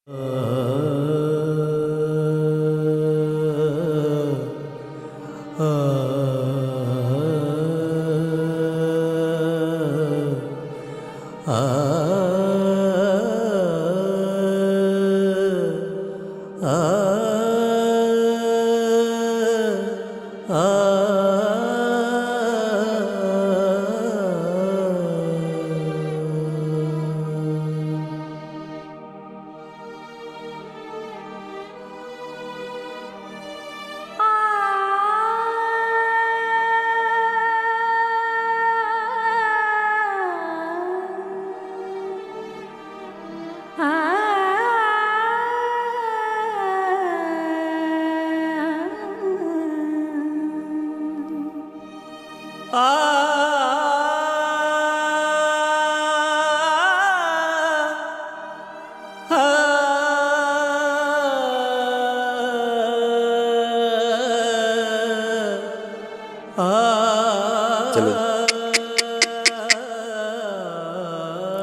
चलो,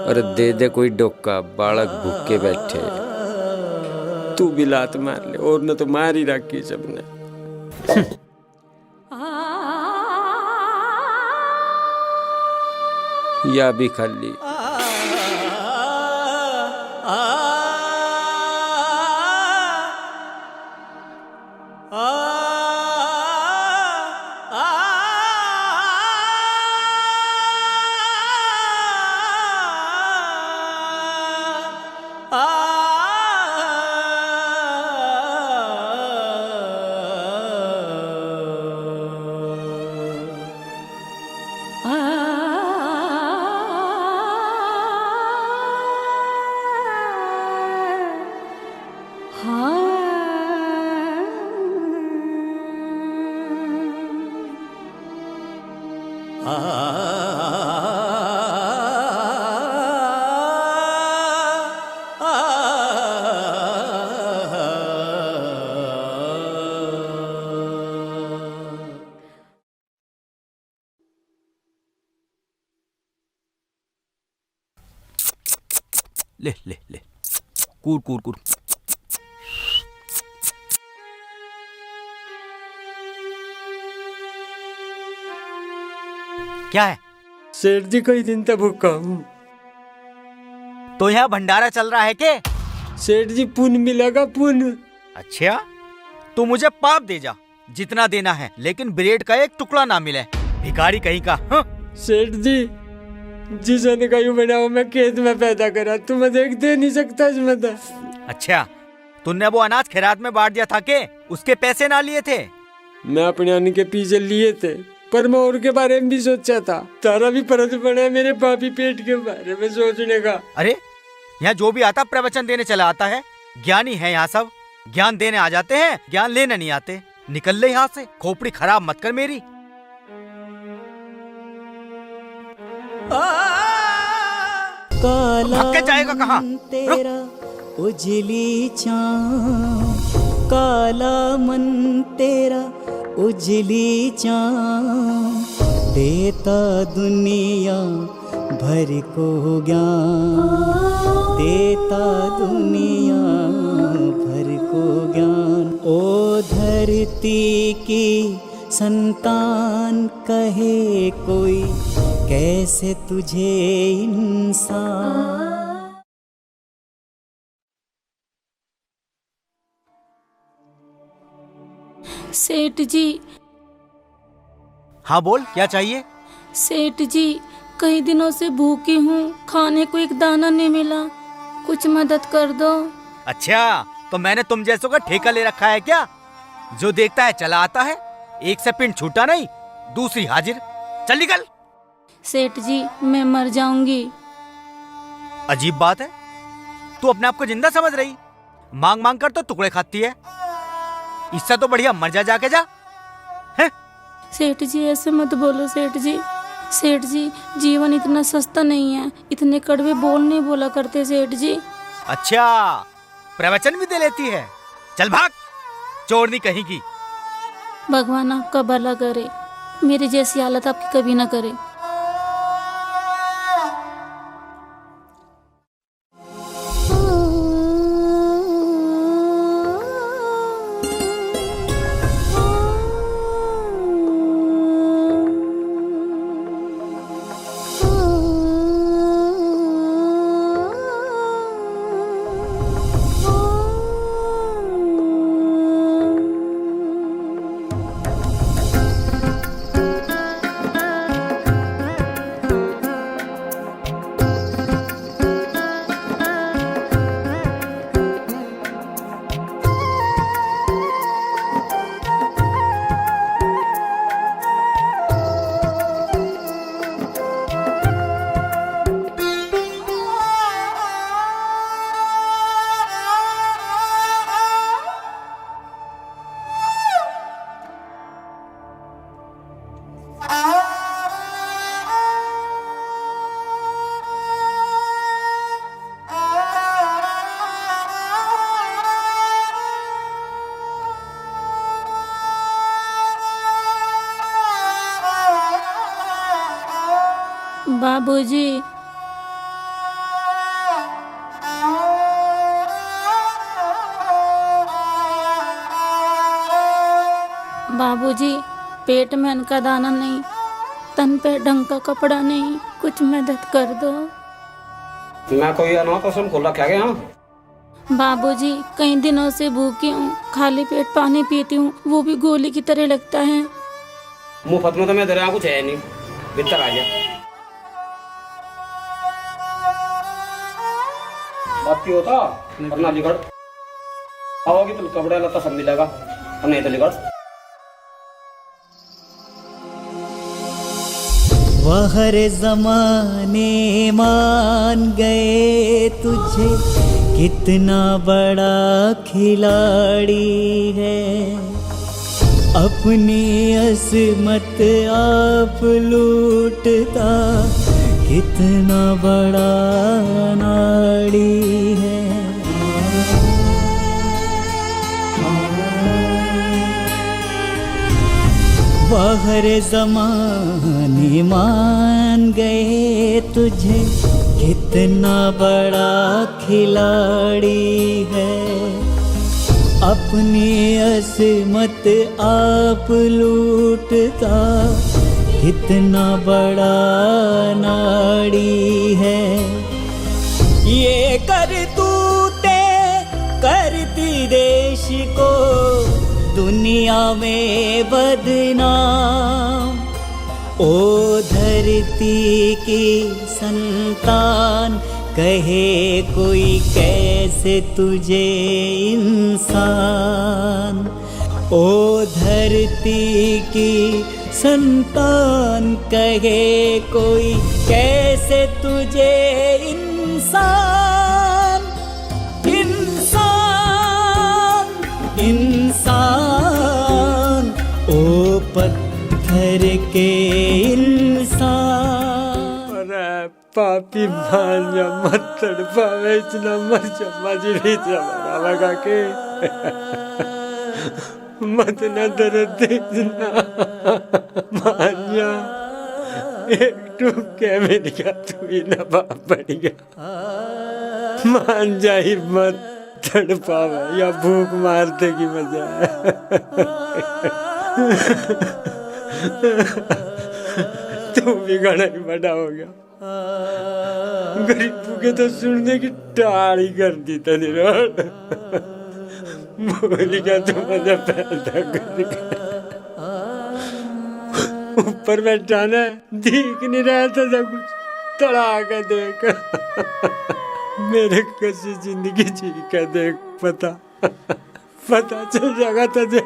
अरे दे दे कोई डोका, बालक भूखे बैठे। तू भी लात मार ले, और न तो मार ही रखी सबने। या भी खाली। ले ले ले, कूद कूद कूद। क्या है? सेठ जी कई दिन तक भूखा हूँ। तो यहाँ भंडारा चल रहा है के? सेठ जी पुण्य मिलेगा, पुण्य। अच्छा, तू मुझे पाप दे जा, जितना देना है, लेकिन ब्रेड का एक टुकड़ा ना मिले, भिखारी कहीं का। हाँ? सेठ जी, जिसने कहीं बनाओ मैं खेत में पैदा करा, तुम्हें देख दे नहीं सकता इसमें तो। अच्छा, तूने वो अनाज खैरात में बांट दिया था के? उसके पैसे ना लिए थे? मैं अपने आने के पीछे लिए थे, पर मैं और के बारे में भी सोचा था। तारा भी फर्ज पड़ा है मेरे पापी पेट के बारे में सोचने का। अरे, यहाँ जो भी आता प्रवचन देने चला आता है। ज्ञानी है यहाँ सब, ज्ञान देने आ जाते हैं, ज्ञान लेने नहीं आते। निकल ले यहाँ से, खोपड़ी खराब मत कर मेरी। भाग के जाएगा कहाँ? तेरा उजली चाँद, काला मन तेरा उजली चाँद, देता दुनिया भर को ज्ञान, देता दुनिया भर को ज्ञान। ओ धरती की संतान कहे कोई, कैसे तुझे इंसान। सेठ जी। हाँ बोल, क्या चाहिए? सेठ जी, कई दिनों से भूखी हूँ, खाने को एक दाना नहीं मिला, कुछ मदद कर दो। अच्छा, तो मैंने तुम जैसों का ठेका ले रखा है क्या? जो देखता है चला आता है, एक से पिंड छूटा नहीं, दूसरी हाजिर। चल निकल। सेठ जी, मैं मर जाऊंगी। अजीब बात है, तू अपने आप को जिंदा समझ रही, मांग मांग कर तो टुकड़े खाती है। इससे तो बढ़िया मर जा, जाके जा। है? सेठ जी ऐसे मत बोलो सेठ जी। सेठ जी, जीवन इतना सस्ता नहीं है, इतने कड़वे बोल नहीं बोला करते सेठ जी। अच्छा, प्रवचन भी दे लेती है। चल भाग, चोरनी कहीं की। भगवान आपका भला करे, मेरी जैसी हालत आपकी कभी ना करे। बाबूजी। बाबूजी, पेट में अन्न का दाना नहीं, तन पे ढंग का कपड़ा नहीं, कुछ मदद कर दो। मैं कोई अनाथ आश्रम खोला क्या गया? बाबूजी, कई दिनों से भूखी हूँ, खाली पेट पानी पीती हूँ, वो भी गोली की तरह लगता है। मुफ्त में तो मैं दे रहा कुछ है नहीं, भीतर आ गया। बाकी होता अपना अलीगढ़ आओगी तो कपड़ा लता सब मिलेगा, और नहीं तो अलीगढ़। वह हर जमाने मान गए तुझे, कितना बड़ा खिलाड़ी है। अपनी असमत आप लूटता, कितना बड़ा नाड़ी है। बाहर ज़माने मान गए तुझे, कितना बड़ा खिलाड़ी है। अपनी असमत आप लूटता, कितना बड़ा नाड़ी है। ये करतूते करती देश को दुनिया में बदनाम। ओ धरती की संतान, कहे कोई कैसे तुझे इंसान। ओ धरती की संतान, कहे कोई कैसे तुझे इंसान। इंसान इंसान, ओ पत्थर के इंसान। अरे पापी भांजा मत तड़पावे, इतना मर चम्मा जी नहीं चला लगा के मत न दर्द इतना भांजा। एक टूके में क्या तू ही न बाप बढ़ गया। भांजा ही मत तड़पावे, या भूख मारते की मजा है। तू भी घना ही बड़ा हो गया। गरीबों के तो सुनने की टाड़ी कर दी तनी रोड। बोली क्या तू मुझे पैदा कर ऊपर बैठा ना, दिख नहीं रहा था सब कुछ, तड़ा कर देख। मेरे कैसी जिंदगी जी का देख, पता चल जाएगा तुझे।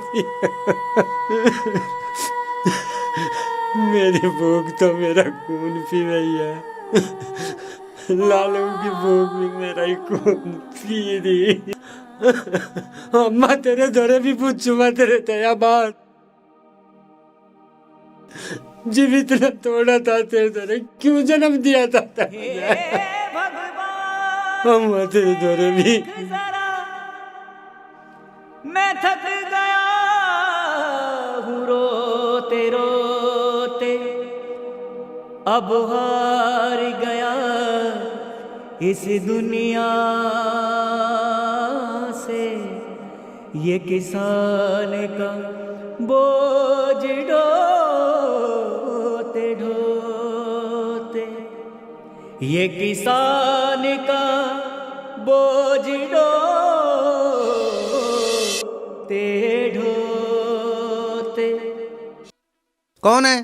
मेरी भूख तो मेरा खून पी रही है। लालों की भूख भी मेरा ही खून पी रही। अम्मा तेरे दौरे भी पूछू मैं तेरे तया बात। जीव इतना तोड़ा था तेरे दौरे, क्यों जन्म दिया था अम्मा तेरे दौरे भी। मैं थक गया हूँ रोते रोते, अब हार गया इस दुनिया से। ये किसान का बोझ ढोते ढोते, ये किसान का बोझ ढोते ढोते। कौन है?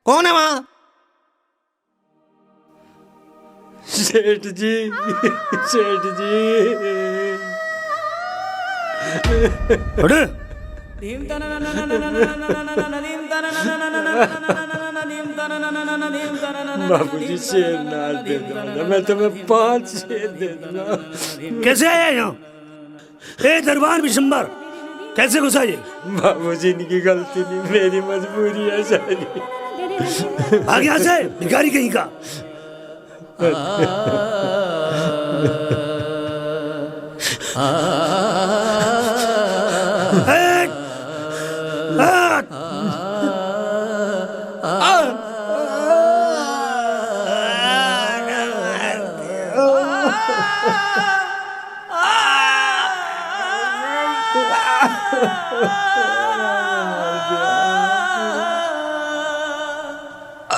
कौन है वहां? सेठ जी, सेठ जी। अरे बाबूजी शेर ना दे दो, मैं तुम्हें 5 शेर दे दूंगा। कैसे आया यहाँ? ए दरबार बिशंबर, कैसे घुसा ये? बाबूजी इनकी गलती नहीं, मेरी मजबूरी है सारी। आगे यहाँ से भिखारी कहीं का।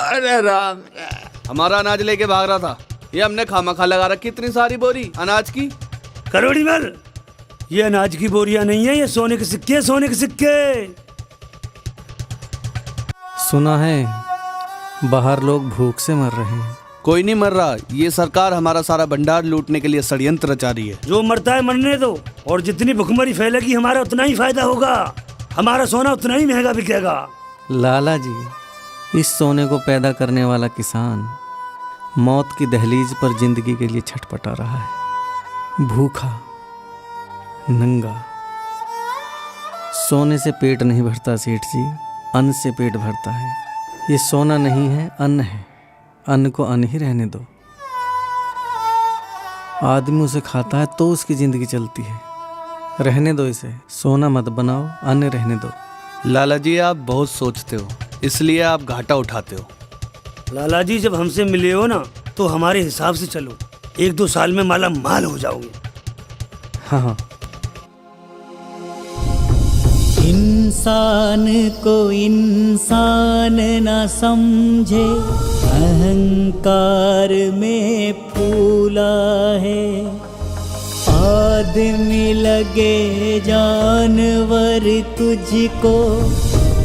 अरे राम, हमारा अनाज लेके भाग रहा था। ये हमने खामखा लगा रखी इतनी सारी बोरी अनाज की। करोड़ी मल, ये अनाज की बोरियां नहीं है, ये सोने के सिक्के, सोने के सिक्के। सुना है बाहर लोग भूख से मर रहे हैं। कोई नहीं मर रहा, ये सरकार हमारा सारा भंडार लूटने के लिए षड्यंत्र रचा रही है। जो मरता है मरने दो, और जितनी भुखमरी फैलेगी हमारा उतना ही फायदा होगा, हमारा सोना उतना ही महंगा बिकेगा। लाला जी, इस सोने को पैदा करने वाला किसान मौत की दहलीज पर जिंदगी के लिए छटपटा रहा है, भूखा नंगा। सोने से पेट नहीं भरता सेठ जी, अन्न से पेट भरता है। ये सोना नहीं है, अन्न है। अन्न को अन्न ही रहने दो। आदमी उसे खाता है तो उसकी जिंदगी चलती है। रहने दो इसे, सोना मत बनाओ, अन्न रहने दो। लाला जी, आप बहुत सोचते हो, इसलिए आप घाटा उठाते हो। लाला जी, जब हमसे मिले हो ना, तो हमारे हिसाब से चलो, 1-2 साल में माला माल हो जाओगे। हाँ हाँ। इंसान को इंसान न समझे, अहंकार में फूला है। आदमी लगे जानवर तुझको,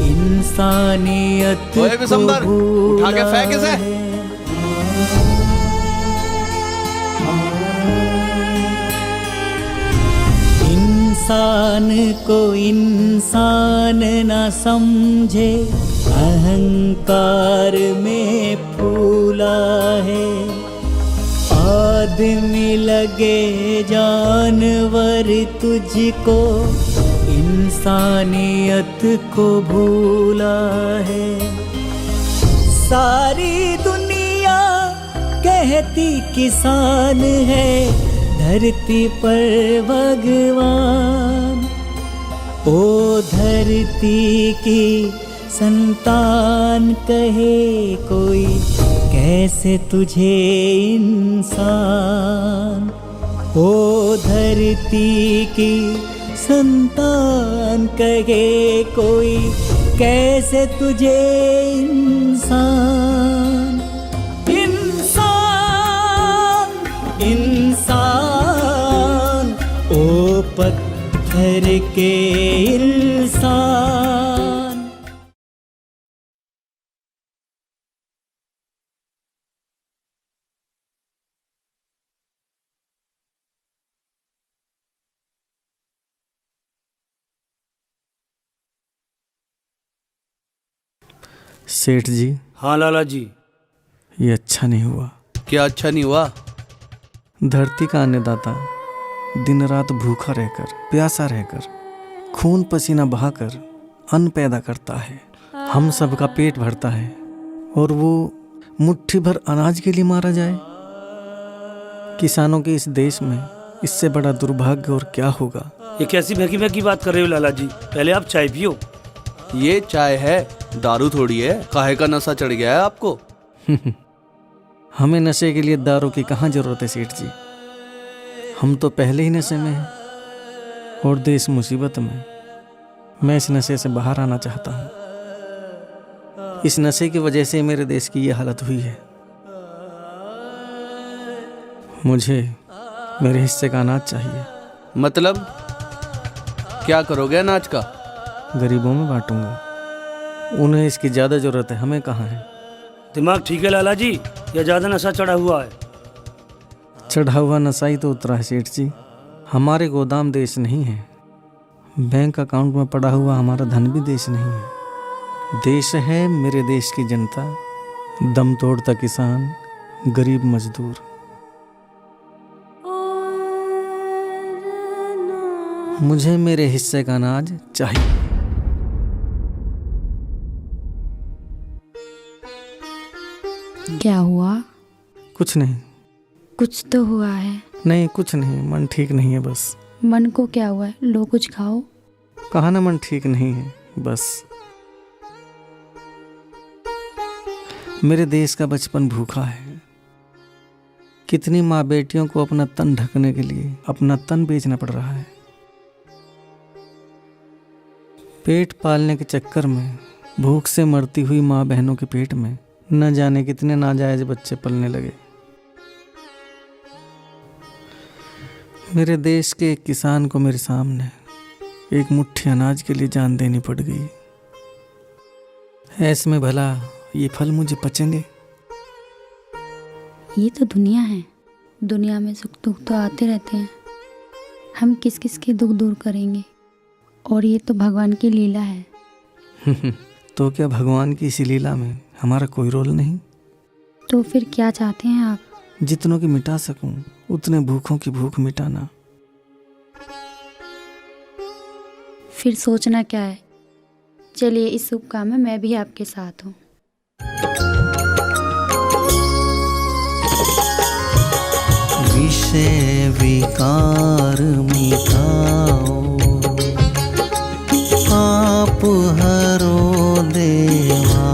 इंसानियत ओए विशंबर, उठा के फेंक इसे। इंसान को इंसान न समझे, अहंकार में फूला है। आदमी लगे जानवर तुझको, इंसानियत को भूला है। सारी दुनिया कहती किसान है, धरती पर भगवान। ओ धरती की संतान कहे कोई, कैसे तुझे इंसान। ओ धरती की संतान कहे कोई, कैसे तुझे इंसान। इंसान इंसान, ओ पत्थर के इंसान। सेठ जी, हाँ लाला जी। ये अच्छा नहीं हुआ। क्या अच्छा नहीं हुआ? धरती का अन्नदाता दिन रात भूखा रहकर, प्यासा रहकर, खून पसीना बहाकर अन्न पैदा करता है, हम सबका पेट भरता है, और वो मुट्ठी भर अनाज के लिए मारा जाए। किसानों के इस देश में इससे बड़ा दुर्भाग्य और क्या होगा। ये कैसी महकी महकी बात कर रहे हो लाला जी? पहले आप चाय पियो। ये चाय है, दारू थोड़ी है। काहे का नशा चढ़ गया है आपको? हमें नशे के लिए दारू की कहाँ जरूरत है सेठ जी। हम तो पहले ही नशे में हैं और देश मुसीबत में। मैं इस नशे से बाहर आना चाहता हूँ। इस नशे की वजह से मेरे देश की ये हालत हुई है। मुझे मेरे हिस्से का अनाज चाहिए। मतलब क्या करोगे अनाज का? गरीबों में बांटूंगा। उन्हें इसकी ज़्यादा ज़रूरत है, हमें कहाँ है। दिमाग ठीक है लाला जी, या ज़्यादा नशा चढ़ा हुआ है? चढ़ा हुआ नशा ही तो उतरा है सेठ जी। हमारे गोदाम देश नहीं है, बैंक अकाउंट में पड़ा हुआ हमारा धन भी देश नहीं है। देश है मेरे देश की जनता, दम तोड़ता किसान, गरीब मजदूर। मुझे मेरे हिस्से का अनाज चाहिए। क्या हुआ? कुछ नहीं। कुछ तो हुआ है। नहीं कुछ नहीं, मन ठीक नहीं है बस। मन को क्या हुआ है? लो कुछ खाओ। कहा ना मन ठीक नहीं है, बस। मेरे देश का बचपन भूखा है। कितनी माँ बेटियों को अपना तन ढकने के लिए अपना तन बेचना पड़ रहा है। पेट पालने के चक्कर में भूख से मरती हुई माँ बहनों के पेट में न जाने कितने नाजायज बच्चे पलने लगे। मेरे देश के एक किसान को मेरे सामने एक मुट्ठी अनाज के लिए जान देनी पड़ गई। ऐसे में भला ये फल मुझे पचेंगे? ये तो दुनिया है, दुनिया में सुख दुख तो आते रहते हैं। हम किस किस के दुख दूर करेंगे, और ये तो भगवान की लीला है। तो क्या भगवान की इसी लीला में हमारा कोई रोल नहीं? तो फिर क्या चाहते हैं आप? जितनों की मिटा सकूं उतने भूखों की भूख मिटाना। फिर सोचना क्या है, चलिए इस शुभ काम में मैं भी आपके साथ हूँ। विषय विकार मिटाओ, आप हरो देवा।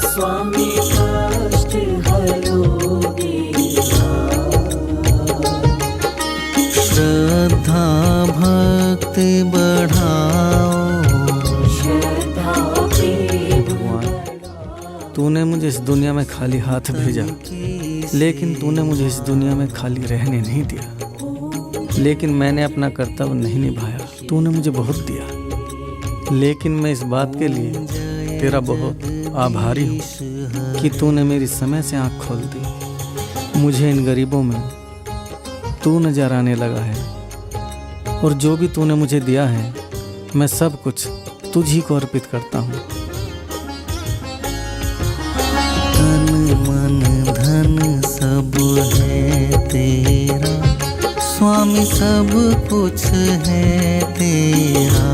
स्वामी कष्ट हरो देवा। श्रद्धा भक्ति बढ़ाओ। तूने मुझे इस दुनिया में खाली हाथ भेजा, लेकिन तूने मुझे इस दुनिया में खाली रहने नहीं दिया। लेकिन मैंने अपना कर्तव्य नहीं निभाया। तूने मुझे बहुत दिया, लेकिन मैं इस बात के लिए तेरा बहुत आभारी हूँ कि तूने मेरी समय से आँख खोल दी। मुझे इन गरीबों में तू नजर आने लगा है, और जो भी तूने मुझे दिया है मैं सब कुछ तुझी को अर्पित करता हूँ। तन मन धन सब है तेरा, स्वामी सब कुछ है तेरा।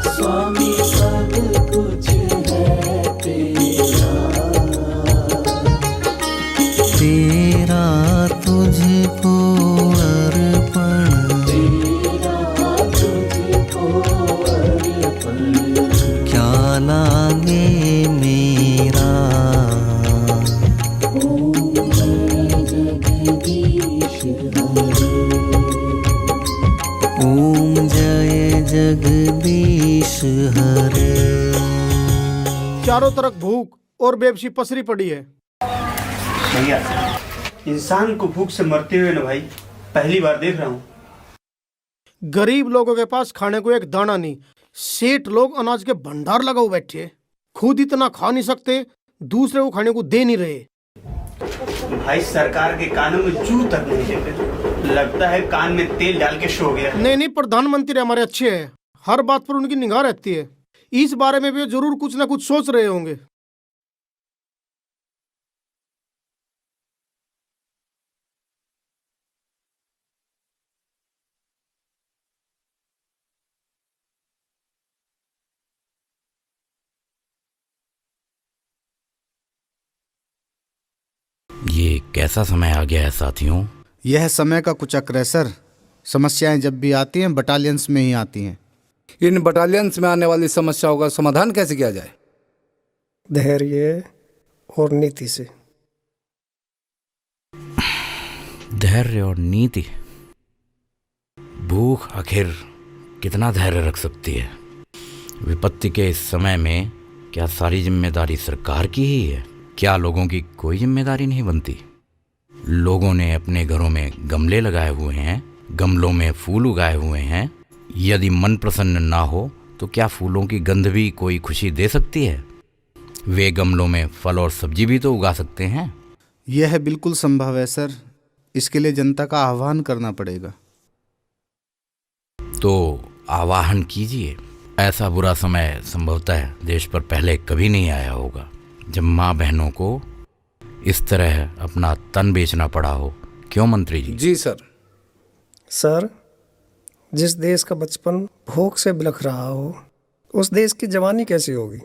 स्वामी सब कुछ है तेरा। तेरा तुझको अर्पण। तेरा तुझको अर्पण। क्या लागे मेरा। ओम जय जगदीश हरे। चारों तरफ भूख और बेबसी पसरी पड़ी है। भैया, इंसान को भूख से मरते हुए ना भाई पहली बार देख रहा हूँ। गरीब लोगों के पास खाने को एक दाना नहीं, सेठ लोग अनाज के भंडार लगाओ बैठे, खुद इतना खा नहीं सकते, दूसरे को खाने को दे नहीं रहे। भाई सरकार के कानों में जू तक नहीं लेते, लगता है कान में तेल डाल के सो गया। नहीं, प्रधानमंत्री हमारे अच्छे हैं, हर बात पर उनकी निगाह रहती है। इस बारे में भी जरूर कुछ ना कुछ सोच रहे होंगे। ये कैसा समय आ गया है साथियों? यह समय का कुछ चक्र है सर। समस्याएं जब भी आती हैं बटालियंस में ही आती हैं। इन बटालियंस में आने वाली समस्याओं का समाधान कैसे किया जाए? धैर्य और नीति से। धैर्य और नीति? भूख आखिर कितना धैर्य रख सकती है? विपत्ति के इस समय में क्या सारी जिम्मेदारी सरकार की ही है? क्या लोगों की कोई जिम्मेदारी नहीं बनती? लोगों ने अपने घरों में गमले लगाए हुए हैं, गमलों में फूल उगाए हुए हैं। यदि मन प्रसन्न ना हो तो क्या फूलों की गंध भी कोई खुशी दे सकती है? वे गमलों में फल और सब्जी भी तो उगा सकते हैं। यह बिल्कुल संभव है सर। इसके लिए जनता का आह्वान करना पड़ेगा। तो आह्वान कीजिए। ऐसा बुरा समय संभवतः देश पर पहले कभी नहीं आया होगा जब माँ बहनों को इस तरह अपना तन बेचना पड़ा हो। क्यों मंत्री जी? जी सर। सर, जिस देश का बचपन भूख से बिलख रहा हो, उस देश की जवानी कैसी होगी?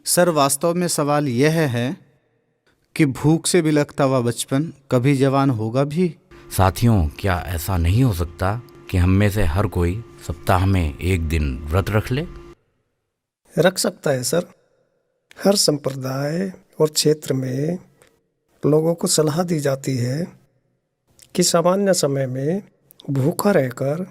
सर, वास्तव में सवाल यह है कि भूख से बिलखता हुआ बचपन कभी जवान होगा भी? साथियों, क्या ऐसा नहीं हो सकता कि हम में से हर कोई सप्ताह में एक दिन व्रत रख ले? रख सकता है सर। हर संप्रदाय और क्षेत्र में लोगों को सलाह दी जाती है कि सामान्य समय में भूखा रहकर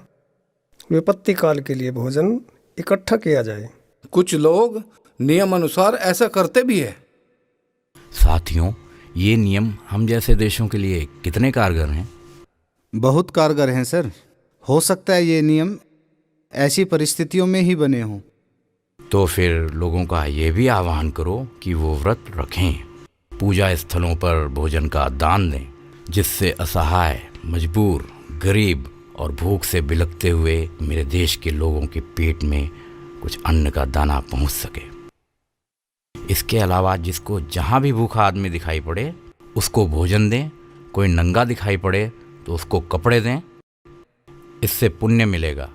विपत्ति काल के लिए भोजन इकट्ठा किया जाए। कुछ लोग नियम अनुसार ऐसा करते भी है। साथियों, ये नियम हम जैसे देशों के लिए कितने कारगर हैं? बहुत कारगर हैं सर। हो सकता है ये नियम ऐसी परिस्थितियों में ही बने हों। तो फिर लोगों का ये भी आह्वान करो कि वो व्रत रखें, पूजा स्थलों पर भोजन का दान दें, जिससे असहाय, मजबूर, गरीब और भूख से बिलखते हुए मेरे देश के लोगों के पेट में कुछ अन्न का दाना पहुंच सके। इसके अलावा जिसको जहां भी भूखा आदमी दिखाई पड़े उसको भोजन दें, कोई नंगा दिखाई पड़े तो उसको कपड़े दें। इससे पुण्य मिलेगा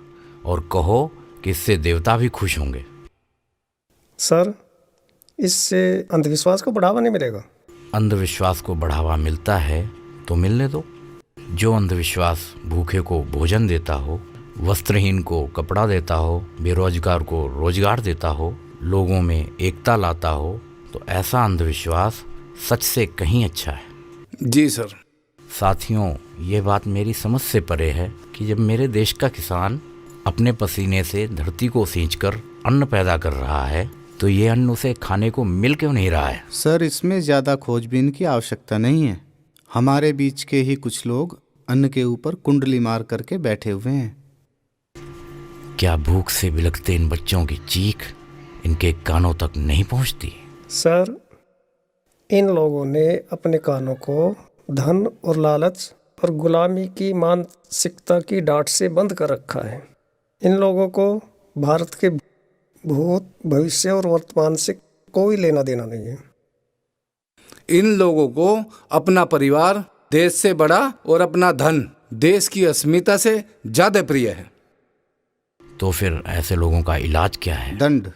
और कहो कि इससे देवता भी खुश होंगे। सर, इससे अंधविश्वास को बढ़ावा नहीं मिलेगा? अंधविश्वास को बढ़ावा मिलता है तो मिलने दो। जो अंधविश्वास भूखे को भोजन देता हो, वस्त्रहीन को कपड़ा देता हो, बेरोजगार को रोजगार देता हो, लोगों में एकता लाता हो, तो ऐसा अंधविश्वास सच से कहीं अच्छा है। जी सर। साथियों, ये बात मेरी समझ से परे है कि जब मेरे देश का किसान अपने पसीने से धरती को सींचकर अन्न पैदा कर रहा है तो ये अन्न उसे खाने को मिल क्यों नहीं रहा है? सर, इसमें ज़्यादा खोजबीन की आवश्यकता नहीं है। हमारे बीच के ही कुछ लोग अन्न के ऊपर कुंडली मार करके बैठे हुए हैं। क्या भूख से बिलखते इन बच्चों की चीख इनके कानों तक नहीं पहुंचती? सर, इन लोगों ने अपने कानों को धन और लालच और गुलामी की मानसिकता की डांट से बंद कर रखा है। इन लोगों को भारत के भूत, भविष्य और वर्तमान से कोई लेना देना नहीं है। इन लोगों को अपना परिवार देश से बड़ा और अपना धन देश की अस्मिता से ज्यादा प्रिय है। तो फिर ऐसे लोगों का इलाज क्या है? दंड।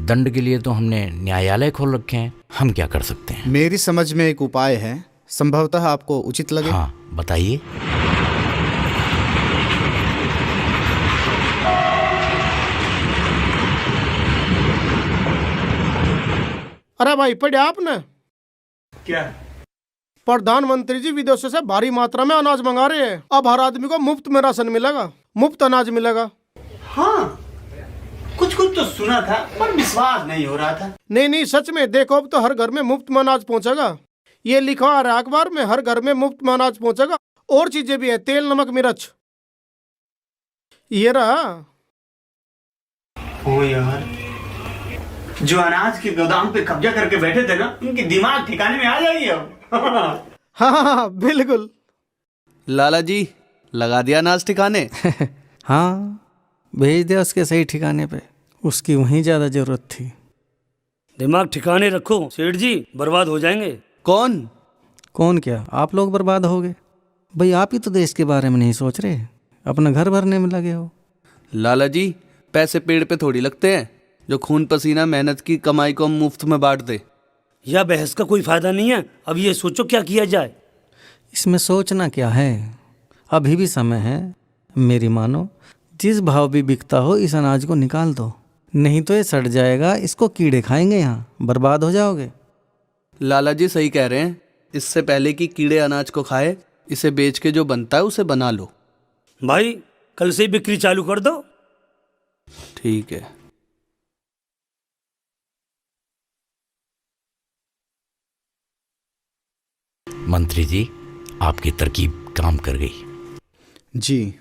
दंड के लिए तो हमने न्यायालय खोल रखे हैं, हम क्या कर सकते हैं? मेरी समझ में एक उपाय है, संभवतः आपको उचित लगे। हाँ, बताइए। अरे भाई, पढ़ा आपने? क्या? प्रधानमंत्री जी विदेशों से भारी मात्रा में अनाज मंगा रहे हैं। अब हर आदमी को मुफ्त में राशन मिलेगा, मुफ्त अनाज मिलेगा। हाँ, कुछ कुछ तो सुना था पर विश्वास नहीं हो रहा था। नहीं नहीं, सच में देखो, अब तो हर घर में मुफ्त में अनाज पहुंचेगा। ये लिखा आ रहा है अखबार में, हर घर में मुफ्त में अनाज पहुंचेगा। और चीजें भी है, तेल, नमक, मिर्च। ये रहा। ओ यार, जो अनाज के गोदाम पे कब्जा करके बैठे थे ना, उनके दिमाग ठिकाने में आ जाएगी अब। हाँ, बिल्कुल। लाला जी, लगा दिया अनाज ठिकाने? हाँ, भेज दिया उसके सही ठिकाने पे। उसकी वहीं ज़्यादा ज़रूरत थी। दिमाग ठिकाने रखो सेठ जी, बर्बाद हो जाएंगे। कौन क्या? आप लोग बर्बाद हो गए भाई। आप ही तो देश के बारे में नहीं सोच रहे, अपना घर भरने में लगे हो। लाला जी, पैसे पेड़ पे थोड़ी लगते हैं जो खून पसीना मेहनत की कमाई को हम मुफ्त में बांट दे। यह बहस का कोई फायदा नहीं है। अब ये सोचो क्या किया जाए। इसमें सोचना क्या है, अभी भी समय है। मेरी मानो, जिस भाव भी बिकता हो इस अनाज को निकाल दो, नहीं तो ये सड़ जाएगा। इसको कीड़े खाएंगे, यहाँ बर्बाद हो जाओगे। लाला जी सही कह रहे हैं। इससे पहले कि कीड़े अनाज को खाए, इसे बेच के जो बनता है उसे बना लो। भाई, कल से ही बिक्री चालू कर दो। ठीक है। मंत्री जी, आपकी तरकीब काम कर गई। जी।